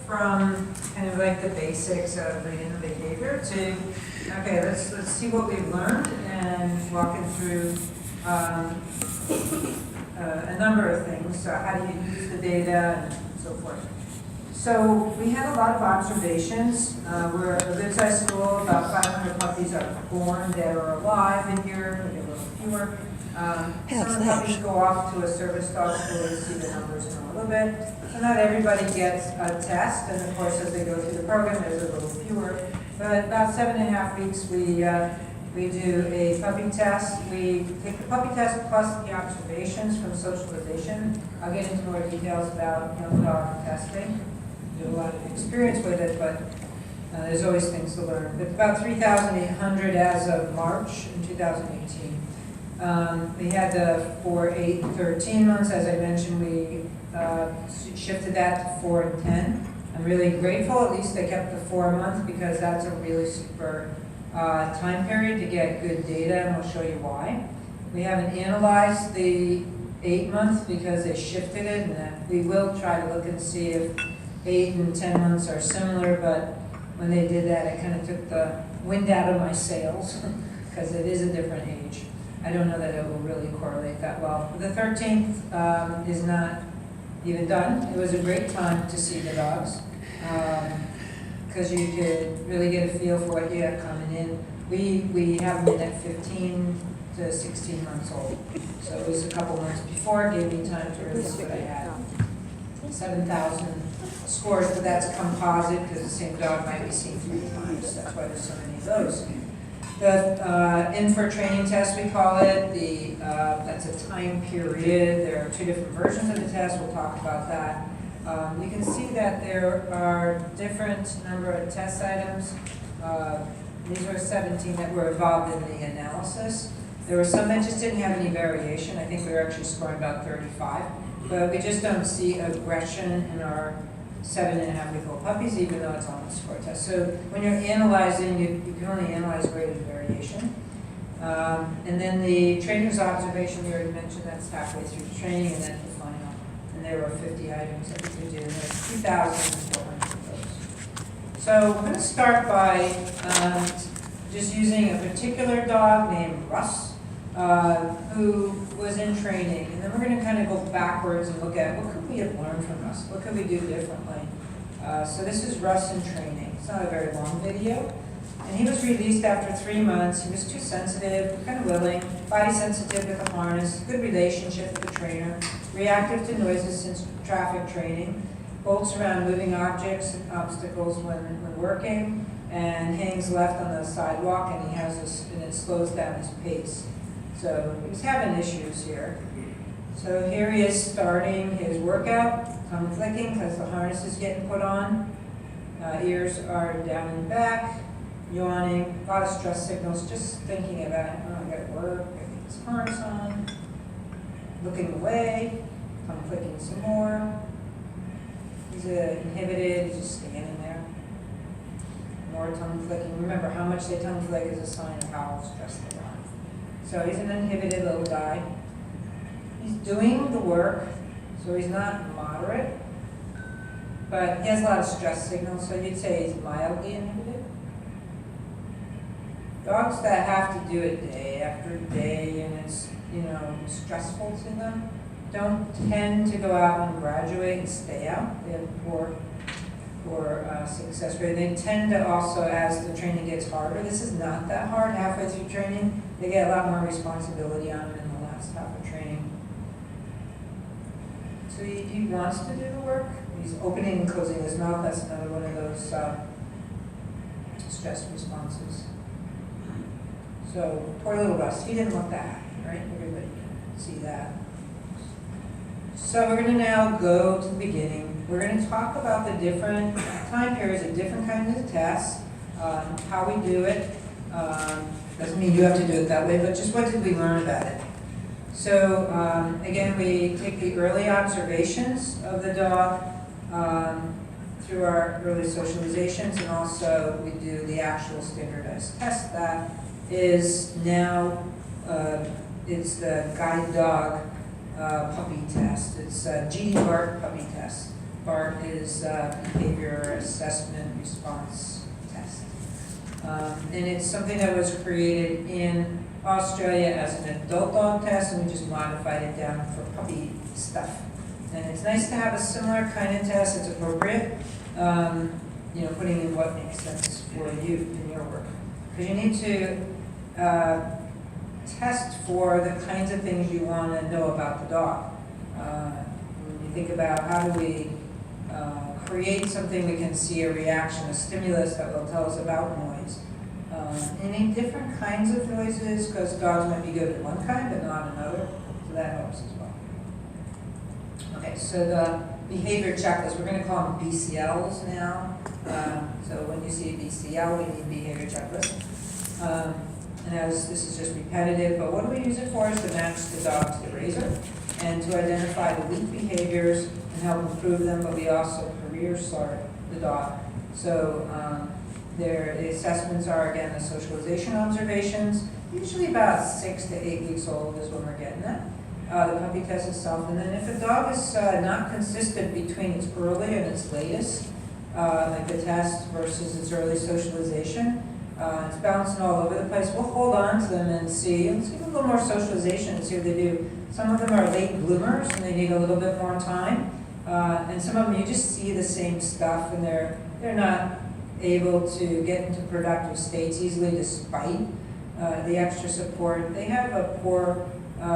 from kind of like the basics of reading the behavior to, okay, let's see what we've learned and walking through a number of things. So how do you use the data and so forth. So we had a lot of observations. We're a good-sized school. About 500 puppies are born that are alive in here, maybe a little fewer. Some of the puppies go off to a service dog school. You'll see the numbers in a little bit. So not everybody gets a test, and of course, as they go through the program, there's a little fewer. But about 7.5 weeks, we do a puppy test. We take the puppy test plus the observations from socialization. I'll get into more details about young dog testing. Do a lot of experience with it, but there's always things to learn. But about 3,800 as of March in 2018. We had 4, 8, and 13 months. As I mentioned, we shifted that to 4 and 10. I'm really grateful. At least they kept the 4-month because that's a really super time period to get good data, and we'll show you why. We haven't analyzed the 8-month because they shifted it, and we will try to look and see if 8 and 10 months are similar, but when they did that, it kind of took the wind out of my sails because it is a different age. I don't know that it will really correlate that well. The 13th is not even done. It was a great time to see the dogs because you could really get a feel for what you have coming in. We have them at 15 to 16 months old. So it was a couple months before. It gave me time to really see what I had. 7,000 scores, but that's composite because the same dog might be seen 3 times. That's why there's so many of those. The in-for training test, we call it. That's a time period. There are 2 different versions of the test. We'll talk about that. You can see that there are different number of test items. These were 17 that were involved in the analysis. There were some that just didn't have any variation. I think we were actually scoring about 35. But we just don't see aggression in our 7.5-week-old puppies, even though it's on the score test. So when you're analyzing, you can only analyze rate of variation. And then the trainer's observation, we already mentioned, that's halfway through the training, and then the final. And there were 50 items that we could do, and there's 2,400 of those. So we're going to start by just using a particular dog named Russ, who was in training. And then we're going to kind of go backwards and look at what could we have learned from Russ? What could we do differently? So this is Russ in training. It's not a very long video. And he was released after 3 months. He was too sensitive, kind of willing, body sensitive with the harness, good relationship with the trainer, reactive to noises since traffic training, bolts around moving objects and obstacles when working, and hangs left on the sidewalk, and he has this, and it slows down his pace. So he's having issues here. So here he is starting his workout, tongue flicking because the harness is getting put on. Ears are down and back, yawning, a lot of stress signals, just thinking about, oh, I gotta work, I gotta get this harness on, looking away, tongue flicking some more. He's inhibited, he's just standing there. More tongue flicking. Remember, how much they tongue flick is a sign of how stressed they are. So he's an inhibited little guy. He's doing the work, so he's not moderate, but he has a lot of stress signals, so you'd say he's mildly inhibited. Dogs that have to do it day after day and it's, stressful to them, don't tend to go out and graduate and stay out. They have poor success rate. They tend to also, as the training gets harder, this is not that hard halfway through training, they get a lot more responsibility on them in the last half of training. So he wants to do the work. He's opening and closing his mouth. That's another one of those stress responses. So poor little Russ, he didn't look that happy, right? Everybody can see that. So we're going to now go to the beginning. We're going to talk about the different time periods of different kinds of tests, how we do it. Doesn't mean you have to do it that way, but just what did we learn about it? So again, we take the early observations of the dog through our early socializations, and also we do the actual standardized test that is now, it's the guide dog puppy test. It's a GD Bark puppy test. part is behavior assessment response test. And it's something that was created in Australia as an adult dog test, and we just modified it down for puppy stuff. And it's nice to have a similar kind of test. It's appropriate, putting in what makes sense for you in your work. Because you need to test for the kinds of things you want to know about the dog. When you think about how do we create something we can see a reaction, a stimulus that will tell us about noise. Any different kinds of noises, because dogs might be good at one kind but not another, so that helps as well. Okay, so the behavior checklist, we're going to call them BCLs now. So when you see BCL, we need behavior checklist. And as this is just repetitive, but what do we use it for is to match the dog to the razor and to identify the weak behaviors and help improve them, but we also career sort the dog. So the assessments are, again, the socialization observations, usually about 6 to 8 weeks old is when we're getting that. The puppy test itself, and then if a dog is not consistent between its early and its latest, like the test versus its early socialization, it's bouncing all over the place, we'll hold on to them and see. Let's give them a little more socialization and see what they do. Some of them are late bloomers and they need a little bit more time. And some of them you just see the same stuff and they're not able to get into productive states easily despite the extra support. They have a poor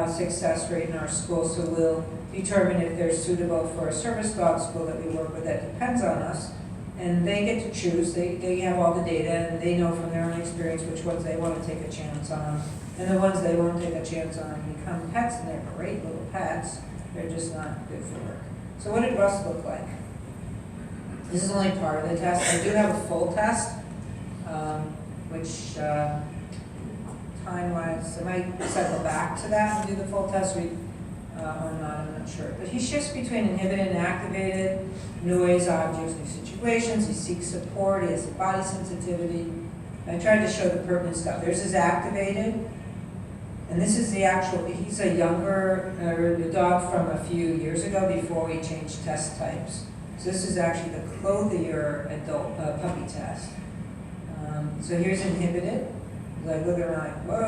success rate in our school, so we'll determine if they're suitable for a service dog school that we work with. That depends on us. And they get to choose. They have all the data, and they know from their own experience which ones they want to take a chance on. And the ones they won't take a chance on become pets, and they're great little pets. They're just not good for work. So what did Russ look like? This is only part of the test. I do have a full test, which time-wise, I might cycle back to that and do the full test. Or not, I'm not sure. But he shifts between inhibited and activated, noise, objects, new situations. He seeks support. He has body sensitivity. I tried to show the pertinent stuff. There's his activated, and this is the actual, he's a younger, a dog from a few years ago before we changed test types. So this is actually the clothier adult puppy test. So here's inhibited. Like, look around like, whoa.